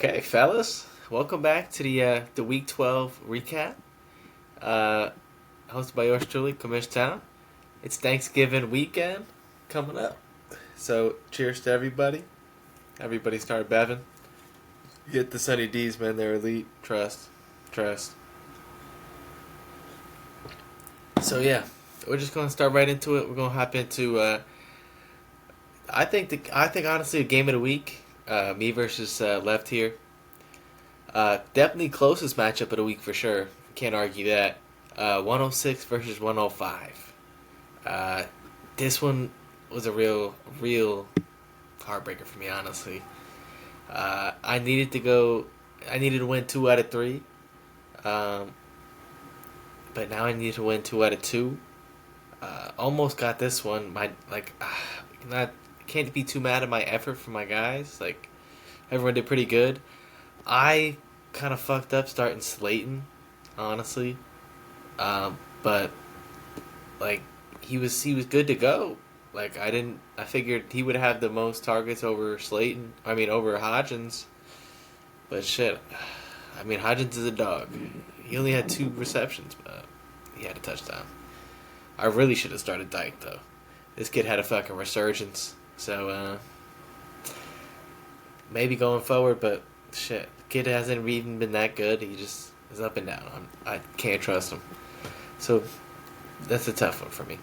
Okay, fellas, welcome back to the Week 12 recap. Uh, Hosted by yours truly, Commish Town. It's Thanksgiving weekend coming up, so cheers to everybody. Everybody start beving. Get the Sunny D's, man. They're elite. Trust. So yeah, we're just gonna start right into it. We're gonna hop into. I think honestly a game of the week. Me versus Left here. Definitely closest matchup of the week for sure. Can't argue that. 106 versus 105. Uh, this one was a real heartbreaker for me, honestly. I needed to go. I needed to win 2 out of 3. Um, but now I need to win 2 out of 2. Almost got this one. Not can't be too mad at my effort for my guys. Like everyone did pretty good. I kind of fucked up starting Slayton, honestly. But like he was good to go. Like I figured he would have the most targets over Slayton. I mean over Hodgins. But shit, I mean Hodgins is a dog. He only had 2 receptions, but he had a touchdown. I really should have started Dyke though. This kid had a fucking resurgence. So maybe going forward, but shit, the kid hasn't even been that good. He just is up and down. I can't trust him. So that's a tough one for me.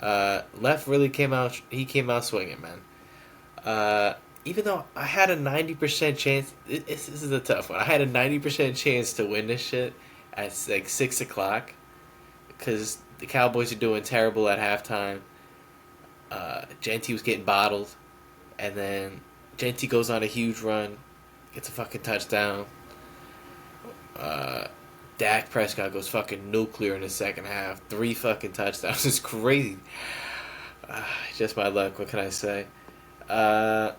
Left really came out. He came out swinging, man. Even though I had a 90% chance, this is a tough one. I had a 90% chance to win this shit at like 6 o'clock because the Cowboys are doing terrible at halftime. Genty was getting bottled, and then Genty goes on a huge run, gets a fucking touchdown. Uh, Dak Prescott goes fucking nuclear in the second half. 3 fucking touchdowns. It's crazy. Just my luck. What can I say? Yeah.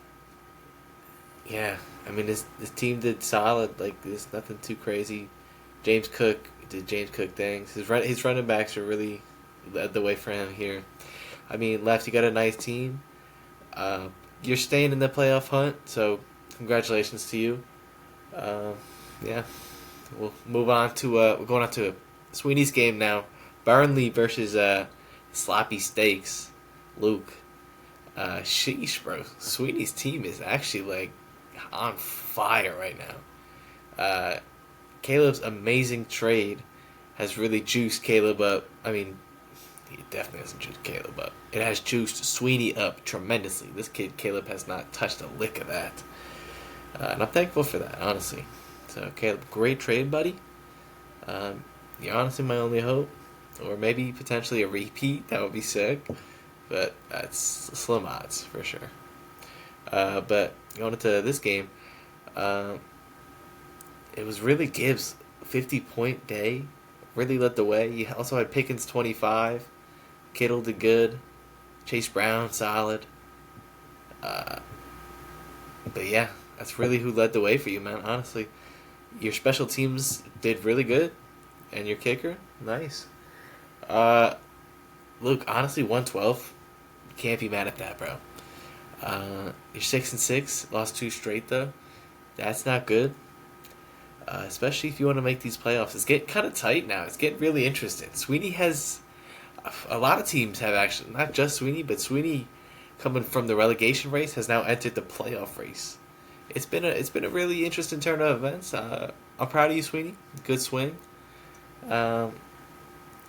I mean, this team did solid. Like, there's nothing too crazy. James Cook did James Cook things. His running backs are really led the way for him here. I mean, Left, you got a nice team. You're staying in the playoff hunt, so congratulations to you. Yeah. We'll move on to we're going on to Sweeney's game now. Burnley versus Sloppy Steaks. Luke. Sheesh, bro. Sweeney's team is actually like on fire right now. Caleb's amazing trade has really juiced Caleb up. I mean, he definitely hasn't juiced Caleb up. It has juiced Sweeney up tremendously. This kid Caleb has not touched a lick of that, and I'm thankful for that, honestly. So Caleb, great trade, buddy. You're honestly my only hope, or maybe potentially a repeat. That would be sick, but that's slim odds for sure. But going into this game, it was really Gibbs' 50-point day. Really led the way. He also had Pickens 25, Kittle did good, Chase Brown solid. Uh, but yeah, that's really who led the way for you, man. Honestly, your special teams did really good, and your kicker, nice. Luke, honestly, 112, can't be mad at that, bro. You're 6-6, lost 2 straight though. That's not good. Especially if you want to make these playoffs. It's getting kind of tight now. It's getting really interesting. Sweeney has a lot of teams have actually, not just Sweeney, but Sweeney coming from the relegation race has now entered the playoff race. It's been a really interesting turn of events. I'm proud of you, Sweeney. Good swing. But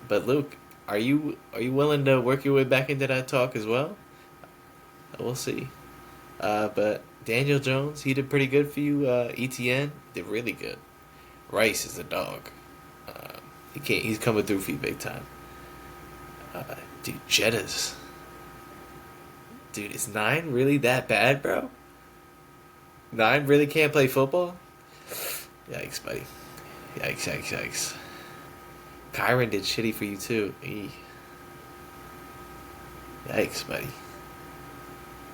Luke, are you willing to work your way back into that talk as well? We'll see. But Daniel Jones, he did pretty good for you. ETN did really good. Rice is a dog. He's coming through for you big time. Dude, Jettas. Dude, is 9 really that bad, bro? 9 really can't play football? Yikes, buddy. Yikes. Kyron did shitty for you too. Yikes, buddy.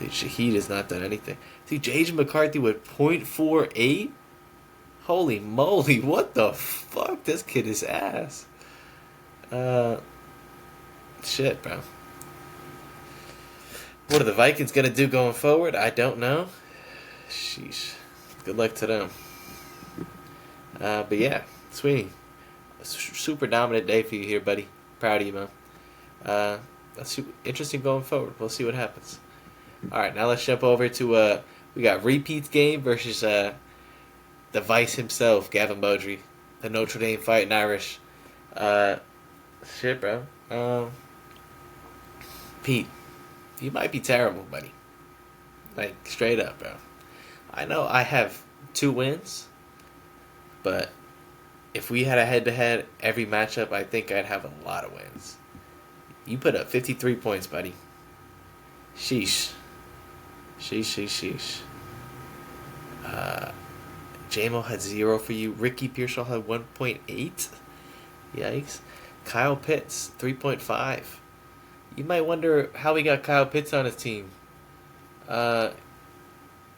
Dude, Shaheed has not done anything. Dude, J.J. McCarthy with .48? Holy moly, what the fuck? This kid is ass. Shit, bro. What are the Vikings gonna do going forward? I don't know. Sheesh. Good luck to them. But yeah, Sweeney, super dominant day for you here, buddy. Proud of you, man. That's super interesting going forward. We'll see what happens. All right, now let's jump over to we got repeats game versus the Vice himself, Gavin Beaudry, the Notre Dame Fighting Irish. Uh, shit, bro. Pete, you might be terrible, buddy. Like straight up, bro. I know I have 2 wins, but if we had a head-to-head every matchup, I think I'd have a lot of wins. You put up 53 points, buddy. Sheesh. Sheesh. JMO had 0 for you. Ricky Pearsall had 1.8. Yikes. Kyle Pitts, 3.5. You might wonder how he got Kyle Pitts on his team.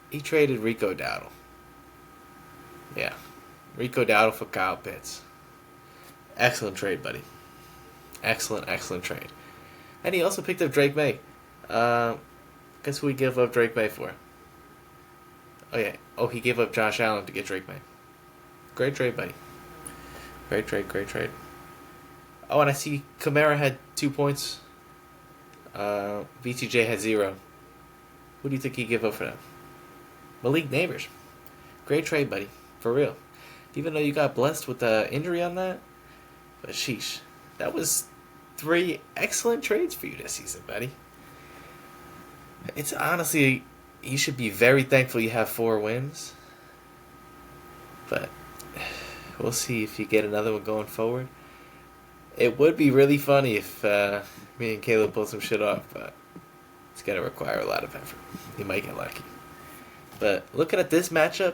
He traded Rico Dowdle. Yeah. Rico Dowdle for Kyle Pitts. Excellent trade, buddy. Excellent trade. And he also picked up Drake May. Guess who he gave up Drake May for? Oh, yeah. Oh, he gave up Josh Allen to get Drake May. Great trade, buddy. Great trade. Oh, and I see Kamara had 2 points. VTJ had 0. Who do you think he gave up for that? Malik Neighbors. Great trade, buddy. For real. Even though you got blessed with the injury on that. But sheesh. That was 3 excellent trades for you this season, buddy. It's honestly, you should be very thankful you have 4 wins. But we'll see if you get another one going forward. It would be really funny if me and Caleb pull some shit off, but it's going to require a lot of effort. You might get lucky. But looking at this matchup,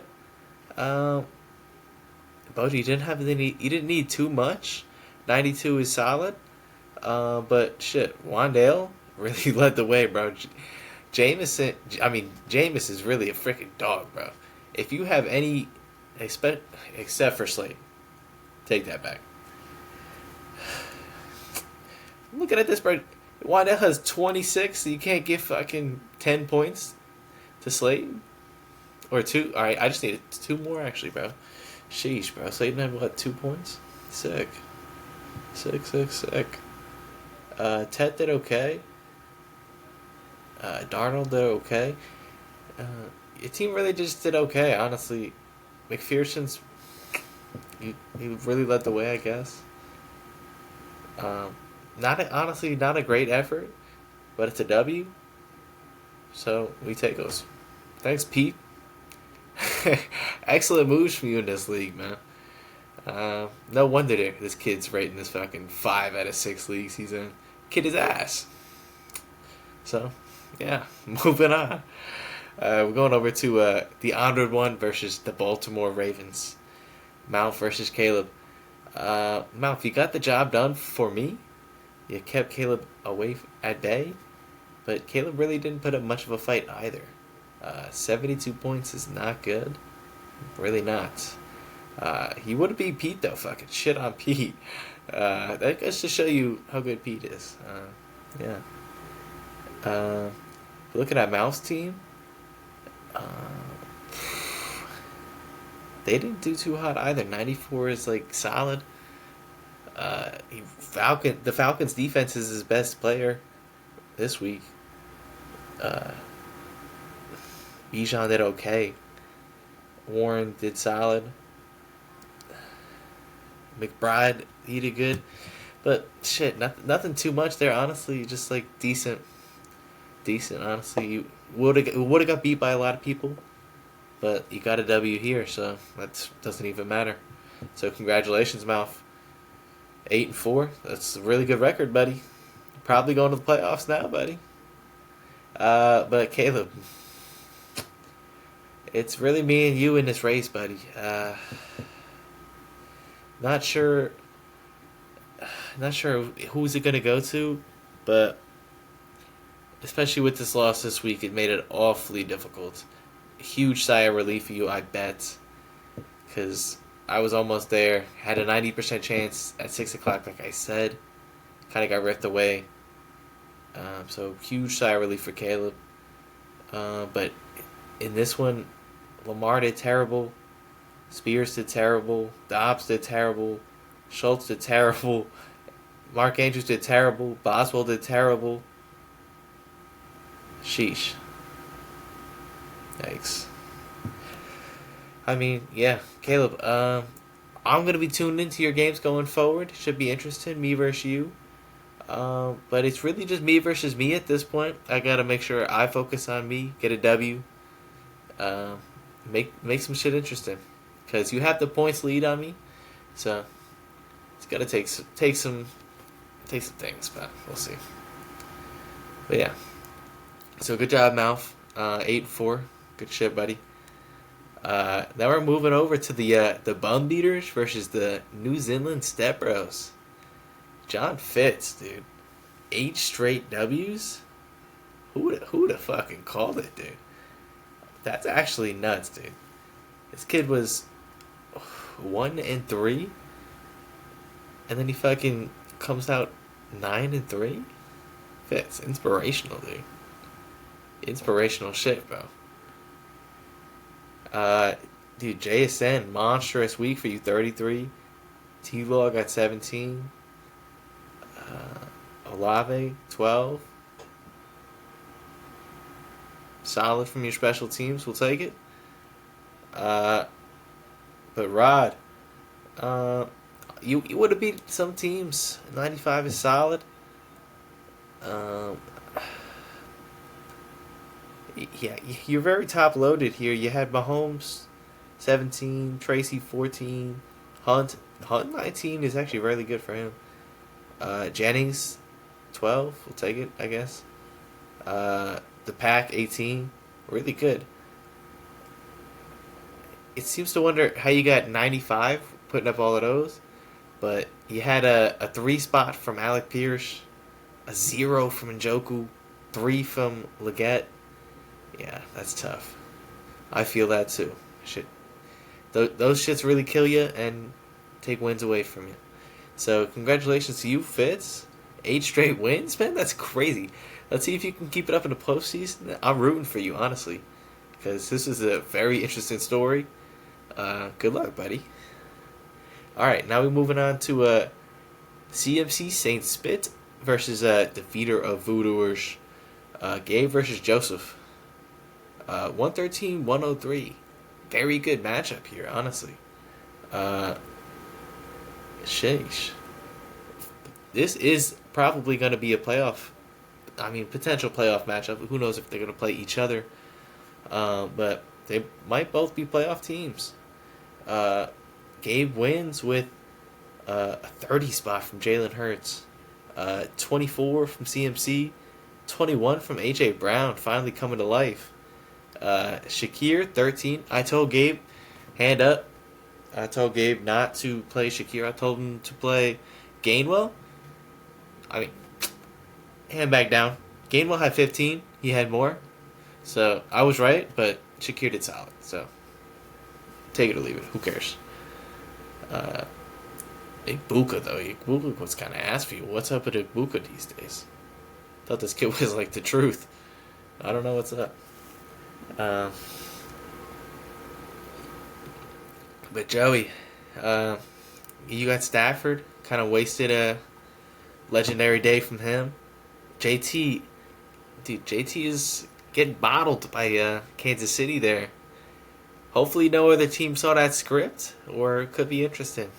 Boji, you didn't need too much. 92 is solid. But shit, Wandale really led the way, bro. Jameis is really a freaking dog, bro. If you have any, except for Slade, take that back. Looking at this, bro. Wandale has 26, so you can't give fucking 10 points to Slade? Or 2? Alright, I just needed 2 more, actually, bro. Sheesh, bro. Slade had, what, 2 points? Sick. Ted did okay. Darnold did okay. Your team really just did okay, honestly. McPherson's... He really led the way, I guess. Honestly, not a great effort, but it's a W. So we take those. Thanks, Pete. Excellent moves from you in this league, man. No wonder this kid's rating this fucking 5 out of 6 leagues he's in. Kid his ass. So, yeah, moving on. We're going over to the honored one versus the Baltimore Ravens. Mount versus Caleb. Mount, you got the job done for me. You kept Caleb away at bay, but Caleb really didn't put up much of a fight either. 72 points is not good. Really not. He would have beat Pete, though. Fucking shit on Pete. That goes to show you how good Pete is. Yeah. Looking at Mouth's team, they didn't do too hot either. 94 is, like, solid. The Falcons' defense is his best player this week. Bijan did okay. Warren did solid. McBride, he did good. But shit, nothing too much there. Honestly, just like decent. Honestly, you would have got beat by a lot of people, but you got a W here, so that doesn't even matter. So congratulations, Mouth. 8-4. That's a really good record, buddy. Probably going to the playoffs now, buddy. But Caleb, it's really me and you in this race, buddy. Not sure who's it gonna go to, but especially with this loss this week, it made it awfully difficult. A huge sigh of relief for you, I bet, because I was almost there. Had a 90% chance at 6 o'clock, like I said. Kind of got ripped away. So huge sigh of relief for Caleb. But in this one, Lamar did terrible. Spears did terrible. Dobbs did terrible. Schultz did terrible. Mark Andrews did terrible. Boswell did terrible. Sheesh. Yikes. I mean, yeah, Caleb. I'm gonna be tuned into your games going forward. Should be interesting. Me versus you. But it's really just me versus me at this point. I gotta make sure I focus on me, get a W, make some shit interesting, because you have the points lead on me, so it's gotta take some things, but we'll see. But yeah, so good job, Mouth. 8-4, good shit, buddy. Now we're moving over to the Bum Beaters versus the New Zealand Step Bros. John Fitz, dude. 8 straight W's? Who would have fucking called it, dude? That's actually nuts, dude. This kid was 1-3, and then he fucking comes out 9-3? Fitz, inspirational, dude. Inspirational shit, bro. Dude, JSN, monstrous week for you, 33. T-Log got 17. Olave, 12. Solid from your special teams. We'll take it. But Rod, you would have beat some teams. 95 is solid. Yeah, you're very top loaded here. You had Mahomes, 17. Tracy, 14. Hunt 19 is actually really good for him. Jennings, 12. We'll take it, I guess. The Pack, 18. Really good. It seems to wonder how you got 95 putting up all of those. But you had a 3 spot from Alec Pierce, a 0 from Njoku, 3 from Leggett. Yeah, that's tough. I feel that too. Shit. Those shits really kill you and take wins away from you. So congratulations to you, Fitz. 8 straight wins, man. That's crazy. Let's see if you can keep it up in the postseason. I'm rooting for you, honestly, because this is a very interesting story. Good luck, buddy. All right, now we're moving on to CMC Saint Spit versus defeater of Voodooers, Gabe versus Joseph. 113-103. Very good matchup here, honestly. Sheesh. This is probably going to be a potential playoff matchup. Who knows if they're going to play each other. But they might both be playoff teams. Gabe wins with a 30 spot from Jalen Hurts. 24 from CMC. 21 from A.J. Brown, finally coming to life. Shakir, 13. I told Gabe, hand up. I told Gabe not to play Shakir. I told him to play Gainwell. I mean, hand back down. Gainwell had 15. He had more. So, I was right, but Shakir did solid. So, take it or leave it. Who cares? Ibuka, though. Ibuka was kind of ass for you. What's up with Ibuka these days? Thought this kid was like the truth. I don't know what's up. But Joey, you got Stafford. Kind of wasted a legendary day from him. JT is getting bottled by Kansas City there. Hopefully no other team saw that script, or it could be interesting.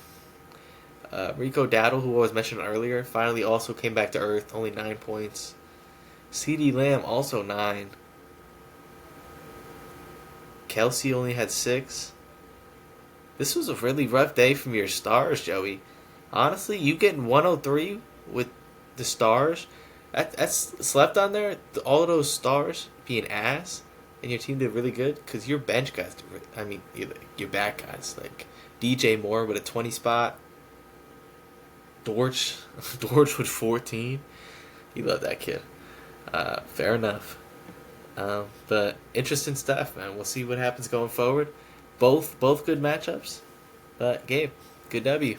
Rico Dowdle, who I was mentioned earlier, finally also came back to earth, only 9 points. CeeDee Lamb, also 9. Kelsey only had 6. This was a really rough day from your stars, Joey. Honestly, you getting 103 with the stars, that's slept on there. All of those stars being ass, and your team did really good because your bench guys, your back guys, like DJ Moore with a 20 spot. Dortch with 14. You love that kid. Fair enough. But interesting stuff, man. We'll see what happens going forward. Both good matchups. But Gabe, good W.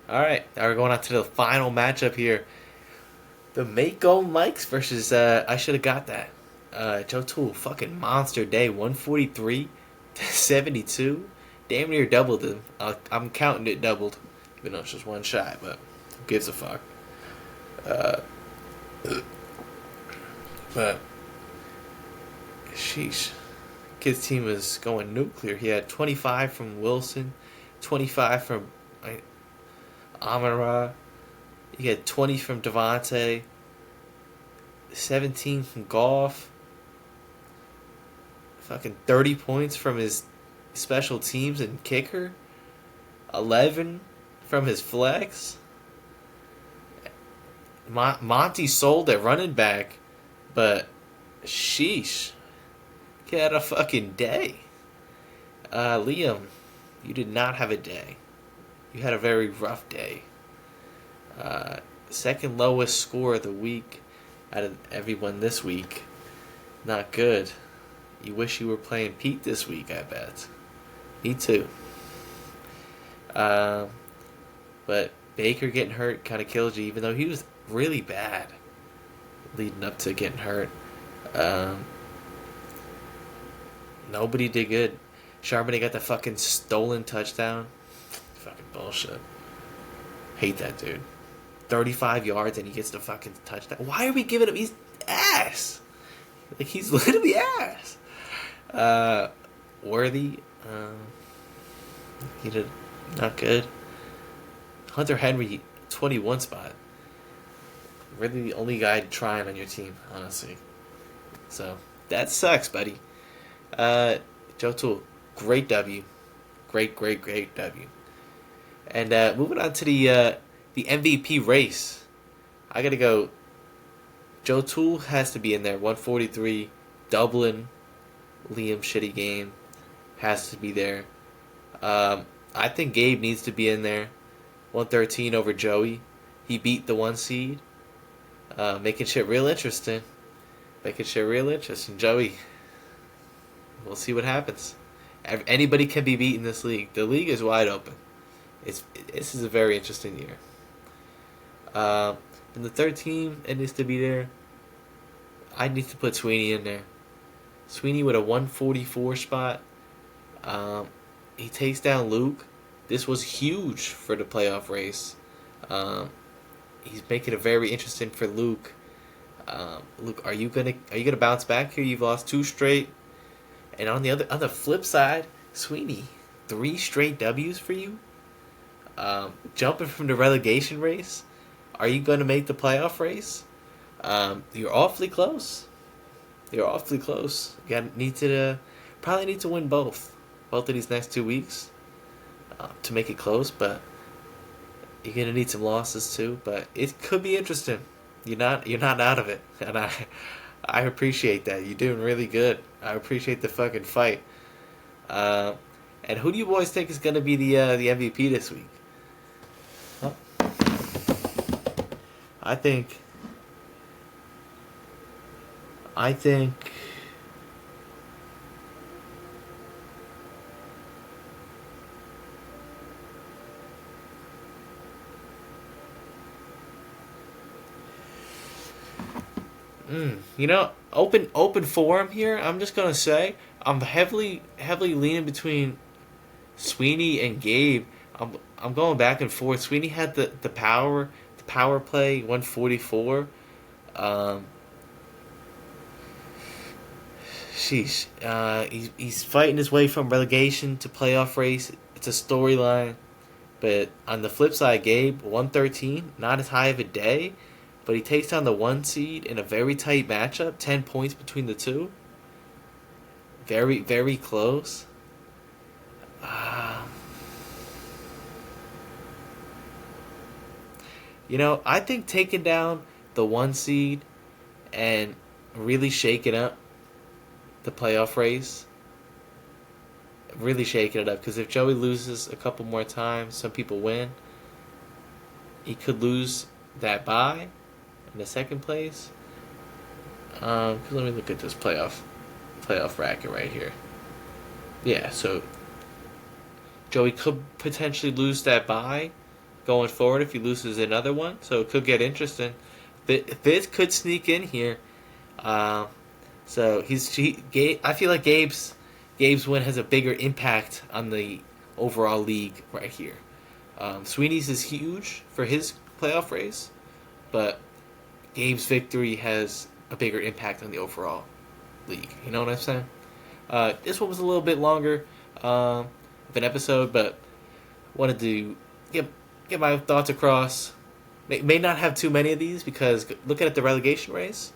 Alright, now we're going on to the final matchup here. The Mako Mikes versus I should have got that. Joe Toole, fucking monster day. 143-72. damn near doubled him. I'm counting it doubled, even though it's just one shy. But who gives a fuck? Uh, but sheesh, kid's team is going nuclear. He had 25 from Wilson, 25 from Amara. He had 20 from Devontae, 17 from Goff. Fucking 30 points from his special teams and kicker. 11 from his flex. Monty sold at running back, but sheesh. He had a fucking day. Liam, you did not have a day. You had a very rough day. Second lowest score of the week out of everyone this week. Not good. You wish you were playing Pete this week, I bet. Me too. But Baker getting hurt kind of killed you, even though he was really bad leading up to getting hurt. Nobody did good. Charbonnet got the fucking stolen touchdown. Fucking bullshit. Hate that dude. 35 yards and he gets the fucking touchdown. Why are we giving him? He's ass. Like, he's literally ass. Worthy. He did not good. Hunter Henry, 21 spot. Really the only guy trying on your team, honestly. So, that sucks, buddy. Joe Toole, great W. Great W. And moving on to the MVP race. I gotta go. Joe Toole has to be in there. 143. Dublin. Liam shitty game. Has to be there. I think Gabe needs to be in there. 113 over Joey. He beat the 1 seed. Making shit real interesting. Joey, we'll see what happens. Anybody can be beat in this league. The league is wide open. This is a very interesting year. And the third team, it needs to be there. I need to put Sweeney in there. Sweeney with a 144 spot. He takes down Luke. This was huge for the playoff race. He's making it very interesting for Luke. Luke, are you gonna bounce back here? You've lost 2 straight. And on the flip side, Sweeney, 3 straight W's for you. Jumping from the relegation race. Are you going to make the playoff race? You're awfully close. You probably need to win both of these next 2 weeks to make it close. But you're gonna need some losses too. But it could be interesting. You're not out of it, and I appreciate that. You're doing really good. I appreciate the fucking fight. And who do you boys think is gonna be the MVP this week? Huh? I think. Open forum here. I'm just gonna say I'm heavily leaning between Sweeney and Gabe. I'm going back and forth. Sweeney had the power play 144. He's fighting his way from relegation to playoff race. It's a storyline. But on the flip side, Gabe 113, not as high of a day, but he takes down the 1 seed in a very tight matchup. 10 points between the two. Very, very close. I think taking down the 1 seed and really shaking up the playoff race, really shaking it up, because if Joey loses a couple more times, some people win, he could lose that bye in the second place. Let me look at this playoff bracket right here. Yeah, so Joey could potentially lose that bye going forward if he loses another one, so it could get interesting. This could sneak in here. So I feel like Gabe's win has a bigger impact on the overall league right here. Sweeney's is huge for his playoff race, but Gabe's victory has a bigger impact on the overall league. You know what I'm saying? This one was a little bit longer of an episode, but wanted to get my thoughts across. May not have too many of these because looking at the relegation race,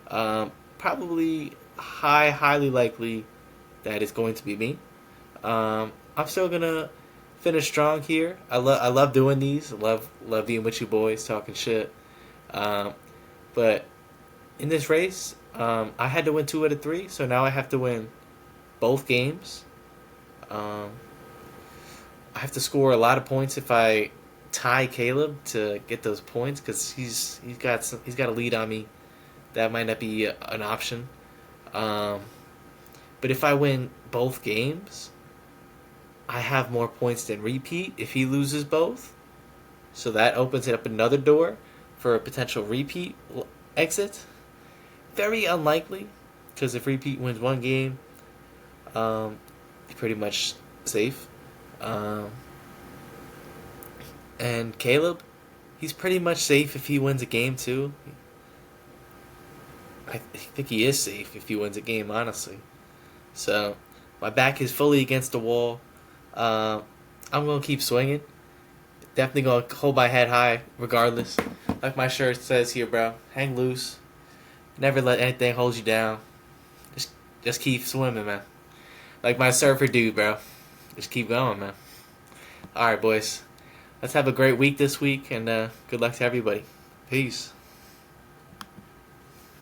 probably highly likely that it's going to be me. I'm still gonna finish strong here. I love doing these. I love being with you boys, talking shit. But in this race, I had to win 2 out of 3, so now I have to win both games. I have to score a lot of points if I tie Caleb to get those points because he's got a lead on me. That might not be an option. But if I win both games, I have more points than repeat if he loses both. So that opens it up another door for a potential repeat exit. Very unlikely, because if repeat wins one game, he's pretty much safe. And Caleb, he's pretty much safe if he wins a game too. I think he is safe if he wins a game, honestly. So my back is fully against the wall. I'm going to keep swinging. Definitely going to hold my head high regardless. Like my shirt says here, bro. Hang loose. Never let anything hold you down. Just keep swimming, man. Like my surfer dude, bro. Just keep going, man. Alright, boys. Let's have a great week this week, and good luck to everybody. Peace.